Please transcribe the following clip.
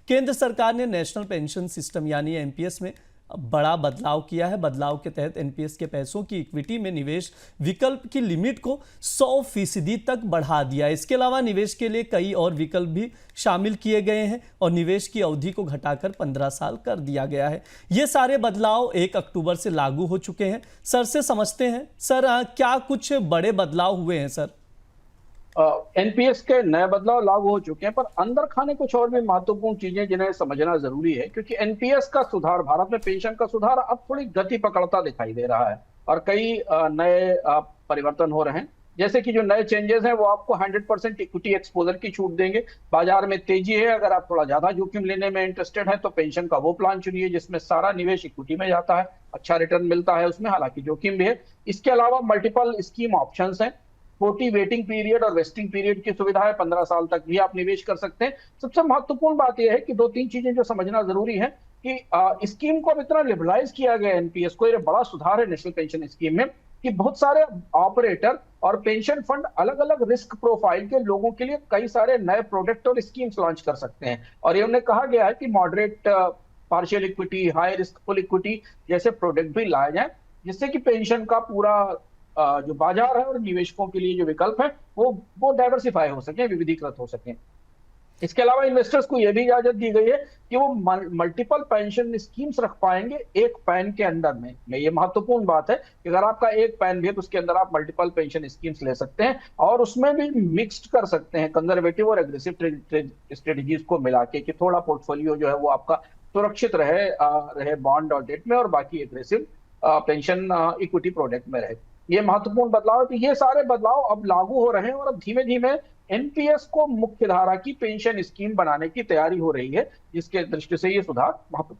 केंद्र सरकार ने नेशनल पेंशन सिस्टम यानी एनपीएस में बड़ा बदलाव किया है। बदलाव के तहत एनपीएस के पैसों की इक्विटी में निवेश विकल्प की लिमिट को 100% तक बढ़ा दिया है। इसके अलावा निवेश के लिए कई और विकल्प भी शामिल किए गए हैं और निवेश की अवधि को घटाकर 15 साल कर दिया गया है। ये सारे बदलाव 1 अक्टूबर से लागू हो चुके हैं। सर से समझते हैं, सर क्या कुछ बड़े बदलाव हुए हैं सर? एनपीएस के नए बदलाव लागू हो चुके हैं, पर अंदर खाने कुछ और भी महत्वपूर्ण चीजें जिन्हें समझना जरूरी है, क्योंकि एनपीएस का सुधार, भारत में पेंशन का सुधार अब थोड़ी गति पकड़ता दिखाई दे रहा है और कई नए परिवर्तन हो रहे हैं। जैसे कि जो नए चेंजेस हैं वो आपको 100% इक्विटी एक्सपोजर की छूट देंगे। बाजार में तेजी है, अगर आप थोड़ा ज्यादा जोखिम लेने में इंटरेस्टेड है तो पेंशन का वो प्लान चुनिए जिसमें सारा निवेश इक्विटी में जाता है, अच्छा रिटर्न मिलता है उसमें, हालांकि जोखिम भी है। इसके अलावा मल्टीपल स्कीम ऑप्शंस हैं, छोटी वेटिंग पीरियड और वेस्टिंग पीरियड की सुविधा है, 15 साल तक भी आप निवेश कर सकते हैं। सबसे महत्वपूर्ण बात यह है कि 2-3 चीजें जो समझना जरूरी है कि स्कीम को अब इतना लिबरलाइज किया गया एनपीएस को, ये बड़ा सुधार है नेशनल पेंशन स्कीम में, कि बहुत सारे ऑपरेटर और पेंशन फंड अलग अलग रिस्क प्रोफाइल के लोगों के लिए कई सारे नए प्रोडक्ट और स्कीम्स लॉन्च कर सकते हैं। और ये उन्हें कहा गया है कि moderate partial equity, high risk full equity जैसे प्रोडक्ट भी लाए जाए, जिससे कि पेंशन का पूरा जो बाजार है और निवेशकों के लिए जो विकल्प है वो डाइवर्सिफाई हो सके, विविधीकृत हो सके। इसके अलावा इन्वेस्टर्स को यह भी इजाजत दी गई है कि वो मल्टीपल पेंशन स्कीम्स रख पाएंगे एक पैन के अंडर में। ये महत्वपूर्ण बात है कि अगर आपका एक पैन भी है तो उसके अंदर आप मल्टीपल पेंशन स्कीम्स ले सकते हैं और उसमें भी मिक्स्ड कर सकते हैं कंजर्वेटिव और एग्रेसिव स्ट्रेटजीज को मिला के, कि थोड़ा पोर्टफोलियो जो है वो आपका सुरक्षित रहे बॉन्ड और डेट में, और बाकी एग्रेसिव पेंशन इक्विटी प्रोडक्ट में रहे। ये महत्वपूर्ण बदलाव है। तो ये सारे बदलाव अब लागू हो रहे हैं और अब धीमे धीमे एनपीएस को मुख्य धारा की पेंशन स्कीम बनाने की तैयारी हो रही है, जिसके दृष्टि से ये सुधार महत्वपूर्ण।